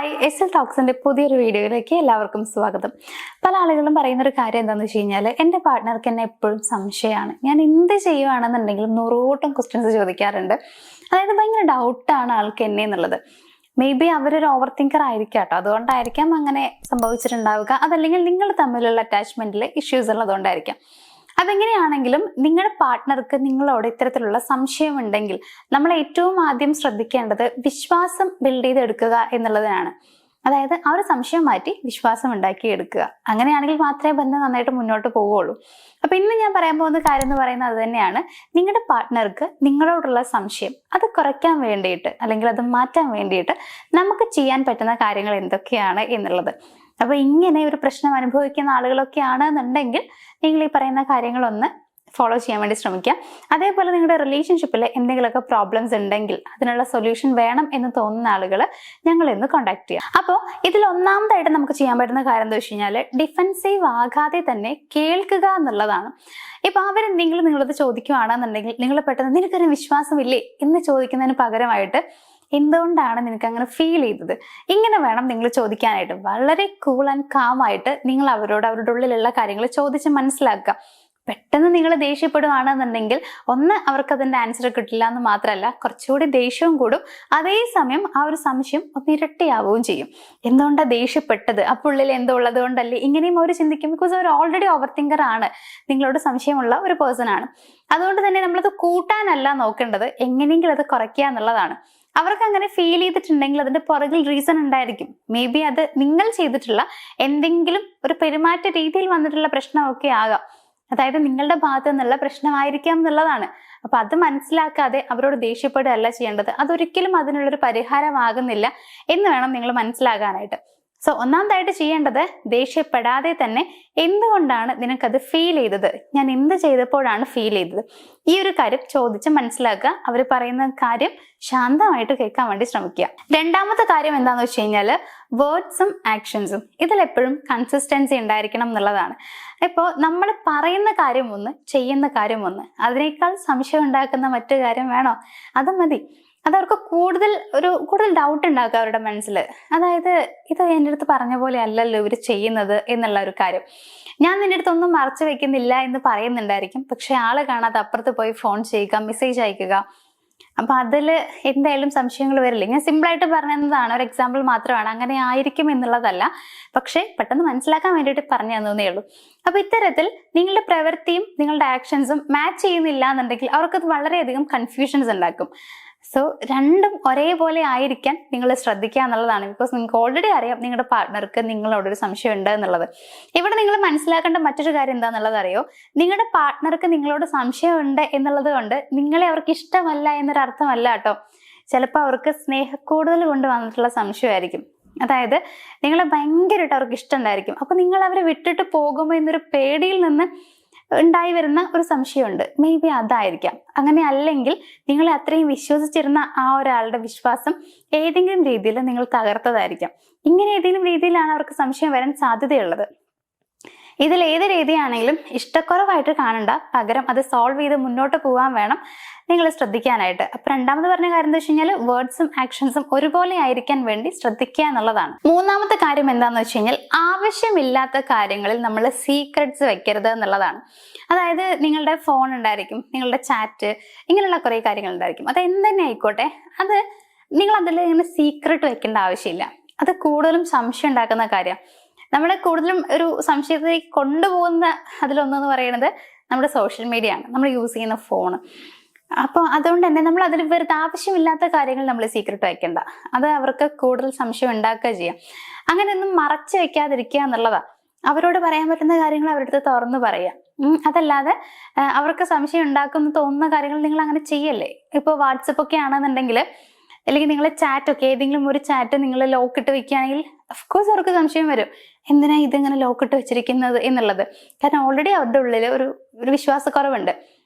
Hi, S L ടോക്സിന്റെ പുതിയൊരു വീഡിയോയിലേക്ക് എല്ലാവർക്കും സ്വാഗതം. പല ആളുകളും പറയുന്ന ഒരു കാര്യം എന്താണെന്ന് വെച്ച് കഴിഞ്ഞാൽ, എൻ്റെ പാർട്ട്ണർക്ക് എന്നെ എപ്പോഴും സംശയമാണ്. ഞാൻ എന്ത് ചെയ്യുവാണെന്നുണ്ടെങ്കിലും 100 ക്വസ്റ്റ്യൻസ് ചോദിക്കാറുണ്ട്. അതായത് ഭയങ്കര ഡൗട്ടാണ് ആൾക്ക് എന്നെ എന്നുള്ളത്. മേ ബി അവരൊരു ഓവർ തിങ്കർ ആയിരിക്കാം കേട്ടോ, അതുകൊണ്ടായിരിക്കാം അങ്ങനെ സംഭവിച്ചിട്ടുണ്ടാവുക. അതല്ലെങ്കിൽ നിങ്ങൾ തമ്മിലുള്ള അറ്റാച്ച്മെന്റിൽ ഇഷ്യൂസ് ഉള്ളതുകൊണ്ടായിരിക്കാം. അതെങ്ങനെയാണെങ്കിലും നിങ്ങളുടെ പാർട്ട്ണർക്ക് നിങ്ങളോട് ഇത്തരത്തിലുള്ള സംശയം ഉണ്ടെങ്കിൽ നമ്മൾ ഏറ്റവും ആദ്യം ശ്രദ്ധിക്കേണ്ടത് വിശ്വാസം ബിൽഡ് ചെയ്തെടുക്കുക എന്നുള്ളതിനാണ്. അതായത് ആ ഒരു സംശയം മാറ്റി വിശ്വാസം ഉണ്ടാക്കിയെടുക്കുക. അങ്ങനെയാണെങ്കിൽ മാത്രമേ ബന്ധം നന്നായിട്ട് മുന്നോട്ട് പോവുകയുള്ളൂ. അപ്പൊ ഇന്ന് ഞാൻ പറയാൻ പോകുന്ന കാര്യം എന്ന് പറയുന്നത് അത് തന്നെയാണ്. നിങ്ങളുടെ പാർട്ട്ണർക്ക് നിങ്ങളോടുള്ള സംശയം അത് കുറയ്ക്കാൻ വേണ്ടിയിട്ട് അല്ലെങ്കിൽ അത് മാറ്റാൻ വേണ്ടിയിട്ട് നമുക്ക് ചെയ്യാൻ പറ്റുന്ന കാര്യങ്ങൾ എന്തൊക്കെയാണ് എന്നുള്ളത്. അപ്പൊ ഇങ്ങനെ ഒരു പ്രശ്നം അനുഭവിക്കുന്ന ആളുകളൊക്കെ ആണെന്നുണ്ടെങ്കിൽ നിങ്ങൾ ഈ പറയുന്ന കാര്യങ്ങളൊന്ന് ഫോളോ ചെയ്യാൻ വേണ്ടി ശ്രമിക്കാം. അതേപോലെ നിങ്ങളുടെ റിലേഷൻഷിപ്പിൽ എന്തെങ്കിലുമൊക്കെ പ്രോബ്ലംസ് ഉണ്ടെങ്കിൽ അതിനുള്ള സൊല്യൂഷൻ വേണം എന്ന് തോന്നുന്ന ആളുകൾ ഞങ്ങളെന്ന് കോൺടാക്ട് ചെയ്യാം. അപ്പോൾ ഇതിൽ ഒന്നാമതായിട്ട് നമുക്ക് ചെയ്യാൻ പറ്റുന്ന കാര്യം എന്താ വെച്ച് കഴിഞ്ഞാൽ, ഡിഫെൻസീവ് ആകാതെ തന്നെ കേൾക്കുക എന്നുള്ളതാണ്. ഇപ്പൊ അവരെന്തെങ്കിലും നിങ്ങളത് ചോദിക്കുകയാണെന്നുണ്ടെങ്കിൽ നിങ്ങൾ പെട്ടെന്ന് നിനക്കൊരു വിശ്വാസമില്ലേ എന്ന് ചോദിക്കുന്നതിന് പകരമായിട്ട് എന്തുകൊണ്ടാണ് നിനക്ക് അങ്ങനെ ഫീൽ ചെയ്തത്, ഇങ്ങനെ വേണം നിങ്ങൾ ചോദിക്കാനായിട്ട്. വളരെ കൂൾ ആൻഡ് കാം ആയിട്ട് നിങ്ങൾ അവരുടെ ഉള്ളിലുള്ള കാര്യങ്ങൾ ചോദിച്ച് മനസ്സിലാക്കുക. പെട്ടെന്ന് നിങ്ങൾ ദേഷ്യപ്പെടുകയാണെന്നുണ്ടെങ്കിൽ അവർക്ക് അതിന്റെ ആൻസർ കിട്ടില്ല എന്ന് മാത്രമല്ല, കുറച്ചുകൂടി ദേഷ്യവും കൂടും. അതേസമയം ആ ഒരു സംശയം ഒന്ന് ഇരട്ടിയാവുകയും ചെയ്യും. എന്തുകൊണ്ടാണ് ദേഷ്യപ്പെട്ടത്, അപ്പോൾ ഉള്ളിൽ എന്തോ ഉള്ളത് കൊണ്ടല്ലേ ഇങ്ങനെയും അവർ ചിന്തിക്കും. ബിക്കോസ് അവർ ഓൾറെഡി ഓവർ തിങ്കർ ആണ്, നിങ്ങളോട് സംശയമുള്ള ഒരു പേഴ്സൺ ആണ്. അതുകൊണ്ട് തന്നെ നമ്മളത് കൂട്ടാനല്ല നോക്കേണ്ടത്, എങ്ങനെയെങ്കിലും അത് കുറയ്ക്കുക എന്നുള്ളതാണ്. അവർക്ക് അങ്ങനെ ഫീൽ ചെയ്തിട്ടുണ്ടെങ്കിൽ അതിന്റെ പുറകിൽ റീസൺ ഉണ്ടായിരിക്കും. മേ ബി അത് നിങ്ങൾ ചെയ്തിട്ടുള്ള എന്തെങ്കിലും ഒരു പെരുമാറ്റ രീതിയിൽ വന്നിട്ടുള്ള പ്രശ്നമൊക്കെ ആകാം. അതായത് നിങ്ങളുടെ ഭാഗത്ത് നിന്നുള്ള പ്രശ്നമായിരിക്കാം എന്നുള്ളതാണ്. അപ്പൊ അത് മനസ്സിലാക്കാതെ അവരോട് ദേഷ്യപ്പെടുകയല്ല ചെയ്യേണ്ടത്. അതൊരിക്കലും അതിനുള്ളൊരു പരിഹാരമാകുന്നില്ല എന്ന് വേണം നിങ്ങൾ മനസ്സിലാകാനായിട്ട്. സോ ഒന്നാമതായിട്ട് ചെയ്യേണ്ടത്, ദേഷ്യപ്പെടാതെ തന്നെ എന്തുകൊണ്ടാണ് നിനക്കത് ഫീൽ ചെയ്തത്, ഞാൻ എന്ത് ചെയ്തപ്പോഴാണ് ഫീൽ ചെയ്തത്, ഈ ഒരു കാര്യം ചോദിച്ച് മനസ്സിലാക്കുക. അവർ പറയുന്ന കാര്യം ശാന്തമായിട്ട് കേൾക്കാൻ വേണ്ടി ശ്രമിക്കുക. രണ്ടാമത്തെ കാര്യം എന്താണെന്ന് വെച്ച് കഴിഞ്ഞാൽ, വേർഡ്സും ആക്ഷൻസും ഇതിലെപ്പോഴും കൺസിസ്റ്റൻസി ഉണ്ടായിരിക്കണം എന്നുള്ളതാണ്. ഇപ്പോൾ നമ്മൾ പറയുന്ന കാര്യം ഒന്ന്, ചെയ്യുന്ന കാര്യം ഒന്ന്. അതിനേക്കാൾ സംശയം ഉണ്ടാക്കുന്ന മറ്റു കാര്യം വേണോ? അത് മതി. അതവർക്ക് കൂടുതൽ ഡൗട്ട് ഉണ്ടാക്കുക അവരുടെ മനസ്സിൽ. അതായത് ഇത് എൻ്റെ അടുത്ത് പറഞ്ഞ പോലെ അല്ലല്ലോ ഇവർ ചെയ്യുന്നത് എന്നുള്ള ഒരു കാര്യം. ഞാൻ നിന്റെ അടുത്തൊന്നും മറച്ചു വെക്കുന്നില്ല എന്ന് പറയുന്നുണ്ടായിരിക്കും, പക്ഷെ ആള് കാണാതെ അപ്പുറത്ത് പോയി ഫോൺ ചെയ്യുക, മെസ്സേജ് അയക്കുക. അപ്പൊ അതിൽ എന്തായാലും സംശയങ്ങൾ വരില്ലേ. ഞാൻ സിമ്പിളായിട്ട് പറഞ്ഞതാണ്, ഒരു എക്സാമ്പിൾ മാത്രമാണ്, അങ്ങനെ ആയിരിക്കും എന്നുള്ളതല്ല. പക്ഷെ പെട്ടെന്ന് മനസ്സിലാക്കാൻ വേണ്ടിയിട്ട് പറഞ്ഞു തന്നേ ഉള്ളൂ. അപ്പൊ ഇത്തരത്തിൽ നിങ്ങളുടെ പ്രവൃത്തിയും നിങ്ങളുടെ ആക്ഷൻസും മാച്ച് ചെയ്യുന്നില്ല എന്നുണ്ടെങ്കിൽ അവർക്കത് വളരെയധികം കൺഫ്യൂഷൻസ് ഉണ്ടാക്കും. സോ രണ്ടും ഒരേപോലെ ആയിരിക്കാൻ നിങ്ങൾ ശ്രദ്ധിക്കുക എന്നുള്ളതാണ്. ബിക്കോസ് നിങ്ങൾക്ക് ഓൾറെഡി അറിയാം നിങ്ങളുടെ പാർട്ട്ണർക്ക് നിങ്ങളോടൊരു സംശയം ഉണ്ട് എന്നുള്ളത്. ഇവിടെ നിങ്ങൾ മനസ്സിലാക്കേണ്ട മറ്റൊരു കാര്യം എന്താണെന്നുള്ളത് അറിയോ, നിങ്ങളുടെ പാർട്ട്ണർക്ക് നിങ്ങളോട് സംശയം ഉണ്ട് എന്നുള്ളത് കൊണ്ട് നിങ്ങളെ അവർക്ക് ഇഷ്ടമല്ല എന്നൊരർത്ഥമല്ല കേട്ടോ. ചിലപ്പോൾ അവർക്ക് സ്നേഹക്കൂടുതൽ കൊണ്ട് വന്നിട്ടുള്ള സംശയമായിരിക്കും. അതായത് നിങ്ങളെ ഭയങ്കരമായിട്ട് അവർക്ക് ഇഷ്ടമുണ്ടായിരിക്കും. അപ്പൊ നിങ്ങൾ അവരെ വിട്ടിട്ട് പോകുമോ എന്നൊരു പേടിയിൽ നിന്ന് ഉണ്ടായി വരുന്ന ഒരു സംശയമുണ്ട്. മേ ബി അതായിരിക്കാം. അങ്ങനെ അല്ലെങ്കിൽ നിങ്ങളെ അത്രയും വിശ്വസിച്ചിരുന്ന ആ ഒരാളുടെ വിശ്വാസം ഏതെങ്കിലും രീതിയിൽ നിങ്ങൾ തകർത്തതായിരിക്കാം. ഇങ്ങനെ ഏതെങ്കിലും രീതിയിലാണ് അവർക്ക് സംശയം വരാൻ സാധ്യതയുള്ളത്. ഇതിൽ ഏത് രീതിയാണെങ്കിലും ഇഷ്ടക്കുറവായിട്ട് കാണണ്ട, പകരം അത് സോൾവ് ചെയ്ത് മുന്നോട്ട് പോകാൻ വേണം നിങ്ങൾ ശ്രദ്ധിക്കാനായിട്ട്. അപ്പൊ രണ്ടാമത് പറഞ്ഞ കാര്യം എന്താ വെച്ച് കഴിഞ്ഞാൽ, വേർഡ്സും ആക്ഷൻസും ഒരുപോലെ ആയിരിക്കാൻ വേണ്ടി ശ്രദ്ധിക്കുക എന്നുള്ളതാണ്. മൂന്നാമത്തെ കാര്യം എന്താന്ന് വെച്ച് കഴിഞ്ഞാൽ, ആവശ്യമില്ലാത്ത കാര്യങ്ങളിൽ നമ്മൾ സീക്രട്സ് വെക്കരുത് എന്നുള്ളതാണ്. അതായത് നിങ്ങളുടെ ഫോൺ ഉണ്ടായിരിക്കും, നിങ്ങളുടെ ചാറ്റ്, ഇങ്ങനെയുള്ള കുറെ കാര്യങ്ങൾ ഉണ്ടായിരിക്കും. അത് എന്തെന്നെ ആയിക്കോട്ടെ, അത് നിങ്ങൾ അതിൽ ഇങ്ങനെ സീക്രട്ട് വെക്കേണ്ട ആവശ്യമില്ല. അത് കൂടുതലും സംശയം ഉണ്ടാക്കുന്ന കാര്യം. നമ്മളെ കൂടുതലും ഒരു സംശയത്തിലേക്ക് കൊണ്ടുപോകുന്ന അതിലൊന്നെന്ന് പറയുന്നത് നമ്മുടെ സോഷ്യൽ മീഡിയ ആണ്, നമ്മൾ യൂസ് ചെയ്യുന്ന ഫോൺ. അപ്പോൾ അതുകൊണ്ട് തന്നെ നമ്മൾ അതിൽ വെറുതെ ആവശ്യമില്ലാത്ത കാര്യങ്ങൾ നമ്മൾ സീക്രട്ട് വയ്ക്കണ്ട. അത് അവർക്ക് കൂടുതൽ സംശയം ഉണ്ടാക്കുക ചെയ്യാം. അങ്ങനെയൊന്നും മറച്ചു വെക്കാതിരിക്കുക എന്നുള്ളതാ. അവരോട് പറയാൻ പറ്റുന്ന കാര്യങ്ങൾ അവരുടെ അടുത്ത് തുറന്നു പറയാം. അതല്ലാതെ അവർക്ക് സംശയം ഉണ്ടാക്കുമെന്ന് തോന്നുന്ന കാര്യങ്ങൾ നിങ്ങൾ അങ്ങനെ ചെയ്യല്ലേ. ഇപ്പോൾ വാട്സപ്പ് ഒക്കെ ആണെന്നുണ്ടെങ്കിൽ, അല്ലെങ്കിൽ നിങ്ങൾ ചാറ്റൊക്കെ ഏതെങ്കിലും ഒരു ചാറ്റ് നിങ്ങൾ ലോക്കിട്ട് വെക്കുകയാണെങ്കിൽ അഫ്കോഴ്സ് അവർക്ക് സംശയം വരും, എന്തിനാ ഇതിങ്ങനെ ലോക്കിട്ട് വെച്ചിരിക്കുന്നത് എന്നുള്ളത്. കാരണം ഓൾറെഡി അവരുടെ ഉള്ളിൽ ഒരു വിശ്വാസക്കുറവുണ്ട്.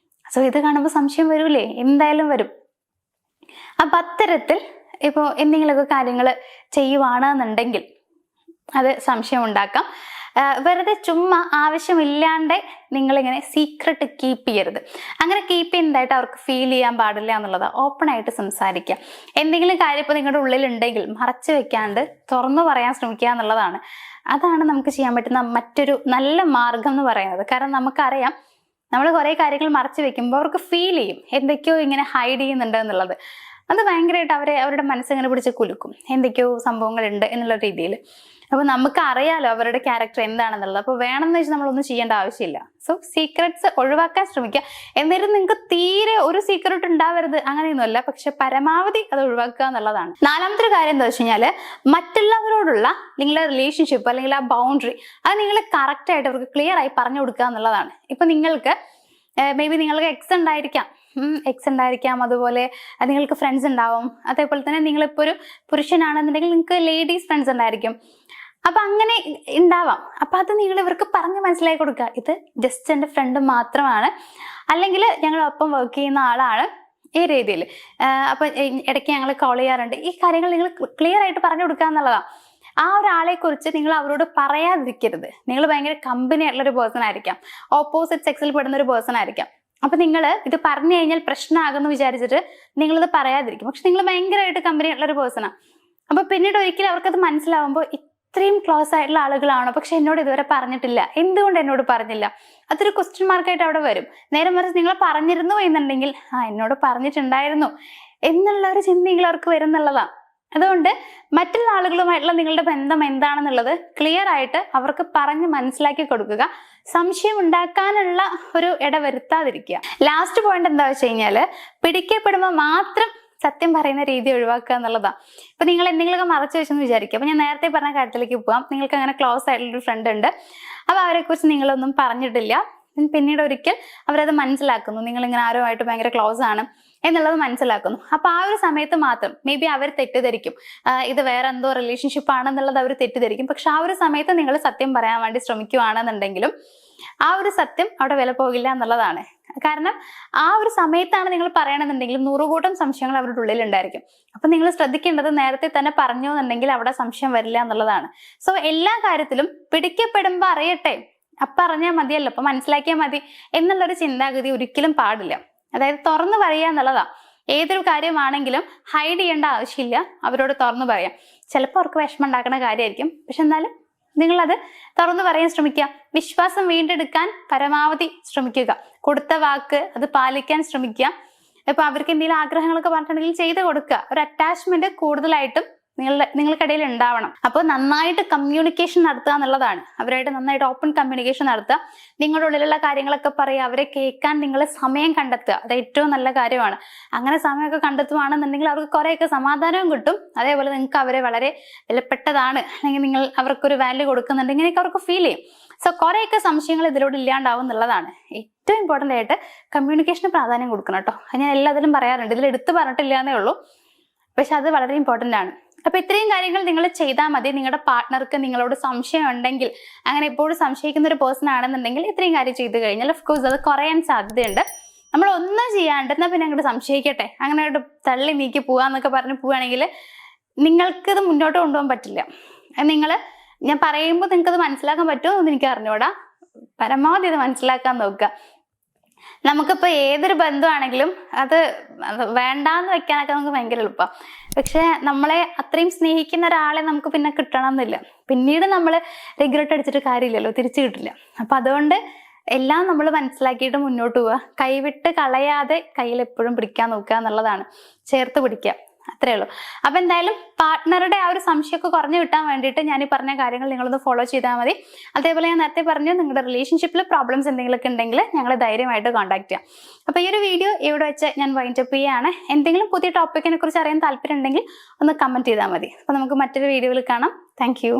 സോ ഇത് കാണുമ്പോൾ സംശയം വരൂലേ, എന്തായാലും വരും. അപ്പൊ അത്തരത്തിൽ ഇപ്പോൾ എന്തെങ്കിലുമൊക്കെ കാര്യങ്ങൾ ചെയ്യുവാണെന്നുണ്ടെങ്കിൽ അത് സംശയം ഉണ്ടാക്കാം. വെറുതെ ചുമ്മാ ആവശ്യമില്ലാണ്ട് നിങ്ങളിങ്ങനെ സീക്രട്ട് കീപ്പ് ചെയ്യരുത്. അങ്ങനെ കീപ്പ് ചെയ്യുന്നതായിട്ട് അവർക്ക് ഫീൽ ചെയ്യാൻ പാടില്ല എന്നുള്ളത്. ഓപ്പൺ ആയിട്ട് സംസാരിക്കുക. എന്തെങ്കിലും കാര്യം ഇപ്പോൾ നിങ്ങളുടെ ഉള്ളിലുണ്ടെങ്കിൽ മറച്ചു വെക്കാണ്ട് തുറന്നു പറയാൻ ശ്രമിക്കുക എന്നുള്ളതാണ്. അതാണ് നമുക്ക് ചെയ്യാൻ പറ്റുന്ന മറ്റൊരു നല്ല മാർഗം എന്ന് പറയുന്നത്. കാരണം നമുക്കറിയാം, നമ്മൾ കുറേ കാര്യങ്ങൾ മറച്ചു വെക്കുമ്പോൾ അവർക്ക് ഫീൽ ചെയ്യും എന്തൊക്കെയോ ഇങ്ങനെ ഹൈഡ് ചെയ്യുന്നുണ്ട് എന്നുള്ളത്. അത് ഭയങ്കരമായിട്ട് അവരുടെ മനസ്സിങ്ങനെ പിടിച്ച് കുലുക്കും, എന്തൊക്കെയോ സംഭവങ്ങളുണ്ട് എന്നുള്ള രീതിയിൽ. അപ്പോൾ നമുക്ക് അറിയാലോ അവരുടെ ക്യാരക്ടർ എന്താണെന്നുള്ളത്. അപ്പോൾ വേണമെന്ന് വെച്ചാൽ നമ്മളൊന്നും ചെയ്യേണ്ട ആവശ്യമില്ല. സോ സീക്രട്സ് ഒഴിവാക്കാൻ ശ്രമിക്കുക. എന്നിട്ട് നിങ്ങൾക്ക് തീരെ ഒരു സീക്രട്ട് ഉണ്ടാവരുത് അങ്ങനെയൊന്നുമല്ല, പക്ഷെ പരമാവധി അത് ഒഴിവാക്കുക എന്നുള്ളതാണ്. നാലാമത്തെ കാര്യം എന്താ വെച്ച് കഴിഞ്ഞാൽ, മറ്റുള്ളവരോടുള്ള നിങ്ങളുടെ റിലേഷൻഷിപ്പ് അല്ലെങ്കിൽ ആ ബൗണ്ടറി അത് നിങ്ങൾ കറക്റ്റ് ആയിട്ട് അവർക്ക് ക്ലിയർ ആയി പറഞ്ഞു കൊടുക്കുക എന്നുള്ളതാണ്. ഇപ്പൊ നിങ്ങൾക്ക് മേ ബി നിങ്ങൾക്ക് എക്സ് ഉണ്ടായിരിക്കാം, അതുപോലെ നിങ്ങൾക്ക് ഫ്രണ്ട്സ് ഉണ്ടാവും. അതേപോലെ തന്നെ നിങ്ങളിപ്പോൾ ഒരു പുരുഷനാണെന്നുണ്ടെങ്കിൽ നിങ്ങൾക്ക് ലേഡീസ് ഫ്രണ്ട്സ് ഉണ്ടായിരിക്കും. അപ്പൊ അങ്ങനെ ഉണ്ടാവാം. അപ്പൊ അത് നിങ്ങൾ ഇവർക്ക് പറഞ്ഞ് മനസ്സിലാക്കി കൊടുക്കുക. ഇത് ജസ്റ്റ് എൻ്റെ ഫ്രണ്ട് മാത്രമാണ്, അല്ലെങ്കിൽ ഞങ്ങളൊപ്പം വർക്ക് ചെയ്യുന്ന ആളാണ്, ഈ രീതിയിൽ. അപ്പൊ ഇടയ്ക്ക് ഞങ്ങൾ കോൾ ചെയ്യാറുണ്ട്. ഈ കാര്യങ്ങൾ നിങ്ങൾ ക്ലിയർ ആയിട്ട് പറഞ്ഞു കൊടുക്കുക എന്നുള്ളതാണ്. ആ ഒരാളെ കുറിച്ച് നിങ്ങൾ അവരോട് പറയാതിരിക്കരുത്. നിങ്ങൾ ഭയങ്കര കമ്പനി ആയിട്ടുള്ളൊരു പേഴ്സൺ ആയിരിക്കാം, ഓപ്പോസിറ്റ് സെക്സിൽ പെടുന്ന ഒരു പേഴ്സൺ ആയിരിക്കാം. അപ്പൊ നിങ്ങൾ ഇത് പറഞ്ഞു കഴിഞ്ഞാൽ പ്രശ്നമാകുമെന്ന് വിചാരിച്ചിട്ട് നിങ്ങളിത് പറയാതിരിക്കും. പക്ഷെ നിങ്ങൾ ഭയങ്കരമായിട്ട് കമ്പനി ആയിട്ടുള്ള ഒരു പേഴ്സണാണ്. അപ്പൊ പിന്നീട് ഒരിക്കലും അവർക്കത് മനസ്സിലാവുമ്പോൾ ഇത്രയും ക്ലോസ് ആയിട്ടുള്ള ആളുകളാണോ, പക്ഷെ എന്നോട് ഇതുവരെ പറഞ്ഞിട്ടില്ല, എന്തുകൊണ്ട് എന്നോട് പറഞ്ഞില്ല, അതൊരു ക്വസ്റ്റ്യൻ മാർക്കായിട്ട് അവിടെ വരും. നേരെ മറിച്ച് നിങ്ങൾ പറഞ്ഞിരുന്നു എന്നുണ്ടെങ്കിൽ എന്നോട് പറഞ്ഞിട്ടുണ്ടായിരുന്നു എന്നുള്ള ഒരു ചിന്തയെങ്കിലും അവർക്ക് വരുന്നുള്ളതാണ്. അതുകൊണ്ട് മറ്റുള്ള ആളുകളുമായിട്ടുള്ള നിങ്ങളുടെ ബന്ധം എന്താണെന്നുള്ളത് ക്ലിയർ ആയിട്ട് അവർക്ക് പറഞ്ഞ് മനസ്സിലാക്കി കൊടുക്കുക. സംശയം ഉണ്ടാക്കാനുള്ള ഒരു ഇടവരുത്താതിരിക്കുക. ലാസ്റ്റ് പോയിന്റ് എന്താ വെച്ച് കഴിഞ്ഞാൽ, പിടിക്കപ്പെടുമ്പോൾ മാത്രം സത്യം പറയുന്ന രീതി ഒഴിവാക്കുക എന്നുള്ളതാണ്. ഇപ്പൊ നിങ്ങൾ എന്തെങ്കിലുമൊക്കെ മറച്ചു വെച്ചെന്ന് വിചാരിക്കുക. അപ്പൊ ഞാൻ നേരത്തെ പറഞ്ഞ കാര്യത്തിലേക്ക് പോവാം. നിങ്ങൾക്ക് അങ്ങനെ ക്ലോസ് ആയിട്ടുള്ളൊരു ഫ്രണ്ട് ഉണ്ട്, അപ്പൊ അവരെ കുറിച്ച് നിങ്ങളൊന്നും പറഞ്ഞിട്ടില്ല. പിന്നീട് ഒരിക്കൽ അവരത് മനസ്സിലാക്കുന്നു, നിങ്ങളിങ്ങനെ ആരുമായിട്ട് ഭയങ്കര ക്ലോസ് ആണ് എന്നുള്ളത് മനസ്സിലാക്കുന്നു. അപ്പൊ ആ ഒരു സമയത്ത് മാത്രം മേ ബി അവർ തെറ്റിദ്ധരിക്കും, ഇത് വേറെ എന്തോ റിലേഷൻഷിപ്പ് ആണെന്നുള്ളത് അവർ തെറ്റിദ്ധരിക്കും. പക്ഷെ ആ ഒരു സമയത്ത് നിങ്ങൾ സത്യം പറയാൻ വേണ്ടി ശ്രമിക്കുകയാണെന്നുണ്ടെങ്കിലും ആ ഒരു സത്യം അവിടെ വില പോകില്ല എന്നുള്ളതാണ്. കാരണം ആ ഒരു സമയത്താണ് നിങ്ങൾ പറയണമെന്നുണ്ടെങ്കിലും 100 കൂട്ടം സംശയങ്ങൾ അവരുടെ ഉള്ളിൽ ഉണ്ടായിരിക്കും. അപ്പൊ നിങ്ങൾ ശ്രദ്ധിക്കേണ്ടത് നേരത്തെ തന്നെ പറഞ്ഞു എന്നുണ്ടെങ്കിൽ അവിടെ സംശയം വരില്ല എന്നുള്ളതാണ്. സോ എല്ലാ കാര്യത്തിലും പിടിക്കപ്പെടുമ്പോ അറിയട്ടെ, അപ്പൊ അറിഞ്ഞാൽ മതിയല്ലോ, അപ്പൊ മനസ്സിലാക്കിയാൽ മതി എന്നുള്ളൊരു ചിന്താഗതി ഒരിക്കലും പാടില്ല. അതായത് തുറന്നു പറയുക എന്നുള്ളതാ. ഏതൊരു കാര്യമാണെങ്കിലും ഹൈഡ് ചെയ്യേണ്ട ആവശ്യമില്ല, അവരോട് തുറന്നു പറയാം. ചിലപ്പോൾ അവർക്ക് വിഷമം ഉണ്ടാക്കുന്ന കാര്യമായിരിക്കും, പക്ഷെ എന്നാലും നിങ്ങളത് തുറന്നു പറയാൻ ശ്രമിക്കുക. വിശ്വാസം വീണ്ടെടുക്കാൻ പരമാവധി ശ്രമിക്കുക. കൊടുത്ത വാക്ക് അത് പാലിക്കാൻ ശ്രമിക്കുക. ഇപ്പൊ അവർക്ക് എന്തെങ്കിലും ആഗ്രഹങ്ങളൊക്കെ പറഞ്ഞിട്ടുണ്ടെങ്കിൽ ചെയ്ത് കൊടുക്കുക. ഒരു അറ്റാച്ച്മെന്റ് കൂടുതലായിട്ടും നിങ്ങൾക്കിടയിൽ ഉണ്ടാവണം. അപ്പോൾ നന്നായിട്ട് കമ്മ്യൂണിക്കേഷൻ നടത്തുക എന്നുള്ളതാണ്. അവരായിട്ട് നന്നായിട്ട് ഓപ്പൺ കമ്മ്യൂണിക്കേഷൻ നടത്തുക. നിങ്ങളുടെ ഉള്ളിലുള്ള കാര്യങ്ങളൊക്കെ പറയുക. അവരെ കേൾക്കാൻ നിങ്ങൾ സമയം കണ്ടെത്തുക. അത് ഏറ്റവും നല്ല കാര്യമാണ്. അങ്ങനെ സമയമൊക്കെ കണ്ടെത്തുകയാണെന്നുണ്ടെങ്കിൽ അവർക്ക് കുറേയൊക്കെ സമാധാനവും കിട്ടും. അതേപോലെ നിങ്ങൾക്ക് അവരെ വളരെ വിലപ്പെട്ടതാണ്, അല്ലെങ്കിൽ നിങ്ങൾ അവർക്കൊരു വാല്യൂ കൊടുക്കുന്നുണ്ട്, ഇങ്ങനെയൊക്കെ അവർക്ക് ഫീൽ ചെയ്യും. സോ കുറേയൊക്കെ സംശയങ്ങൾ ഇതിലൂടെ ഇല്ലാണ്ടാവും എന്നുള്ളതാണ്. ഏറ്റവും ഇമ്പോർട്ടൻ്റ് ആയിട്ട് കമ്മ്യൂണിക്കേഷന് പ്രാധാന്യം കൊടുക്കണം കേട്ടോ. ഞാൻ എല്ലാത്തിലും പറയാറുണ്ട്, ഇതിൽ എടുത്തു പറഞ്ഞിട്ടില്ല എന്നേ ഉള്ളൂ, പക്ഷെ അത് വളരെ ഇമ്പോർട്ടൻ്റ് ആണ്. അപ്പൊ ഇത്രയും കാര്യങ്ങൾ നിങ്ങൾ ചെയ്താൽ മതി. നിങ്ങളുടെ പാർട്ട്ണർക്ക് നിങ്ങളോട് സംശയം ഉണ്ടെങ്കിൽ, അങ്ങനെ എപ്പോഴും സംശയിക്കുന്ന ഒരു പേഴ്സൺ ആണെന്നുണ്ടെങ്കിൽ ഇത്രയും കാര്യം ചെയ്തു കഴിഞ്ഞാൽ ഓഫ്കോഴ്സ് അത് കുറയാൻ സാധ്യതയുണ്ട്. നമ്മൾ ഒന്നും ചെയ്യാണ്ട് എന്നാൽ പിന്നെ അങ്ങോട്ട് സംശയിക്കട്ടെ, അങ്ങനെ അങ്ങോട്ട് തള്ളി നീക്കി പോവാന്നൊക്കെ പറഞ്ഞ് പോവുകയാണെങ്കിൽ നിങ്ങൾക്കിത് മുന്നോട്ട് കൊണ്ടുപോകാൻ പറ്റില്ല. ഞാൻ പറയുമ്പോൾ നിങ്ങൾക്കത് മനസ്സിലാക്കാൻ പറ്റുമോ എന്ന് എനിക്ക് അറിഞ്ഞൂടാ. പരമാവധി ഇത് മനസ്സിലാക്കാൻ നോക്കുക. നമുക്കിപ്പോൾ ഏതൊരു ബന്ധമാണെങ്കിലും അത് വേണ്ടാന്ന് വെക്കാനൊക്കെ നമുക്ക് ഭയങ്കര എളുപ്പമാണ്. പക്ഷെ നമ്മളെ അത്രയും സ്നേഹിക്കുന്ന ഒരാളെ നമുക്ക് പിന്നെ കിട്ടണം എന്നില്ല. പിന്നീട് നമ്മൾ റിഗ്രറ്റ് അടിച്ചിട്ട് കാര്യമില്ലല്ലോ, തിരിച്ചു കിട്ടില്ല. അപ്പൊ അതുകൊണ്ട് എല്ലാം നമ്മൾ മനസ്സിലാക്കിയിട്ട് മുന്നോട്ട് പോവുക. കൈവിട്ട് കളയാതെ കയ്യിൽ എപ്പോഴും പിടിക്കാൻ നോക്കുക എന്നുള്ളതാണ്. ചേർത്ത് പിടിക്കുക, അത്രേ ഉള്ളൂ. അപ്പൊ എന്തായാലും പാർട്ട്ണറുടെ ആ ഒരു സംശയമൊക്കെ കുറഞ്ഞു കിട്ടാൻ വേണ്ടിയിട്ട് ഞാൻ ഈ പറഞ്ഞ കാര്യങ്ങൾ നിങ്ങളൊന്ന് ഫോളോ ചെയ്താൽ മതി. അതേപോലെ ഞാൻ നേരത്തെ പറഞ്ഞു, നിങ്ങളുടെ റിലേഷൻഷിപ്പിൽ പ്രോബ്ലംസ് എന്തെങ്കിലുമൊക്കെ ഉണ്ടെങ്കിൽ ഞങ്ങളെ ധൈര്യമായിട്ട് കോൺടാക്ട് ചെയ്യാം. അപ്പൊ ഈ ഒരു വീഡിയോ ഇവിടെ വെച്ച് ഞാൻ വൈൻഡ് അപ്പ് ചെയ്യുകയാണ്. എന്തെങ്കിലും പുതിയ ടോപ്പിക്കിനെ കുറിച്ച് അറിയാൻ താല്പര്യം ഉണ്ടെങ്കിൽ ഒന്ന് കമന്റ് ചെയ്താൽ മതി. അപ്പൊ നമുക്ക് മറ്റൊരു വീഡിയോയിൽ കാണാം. Thank you.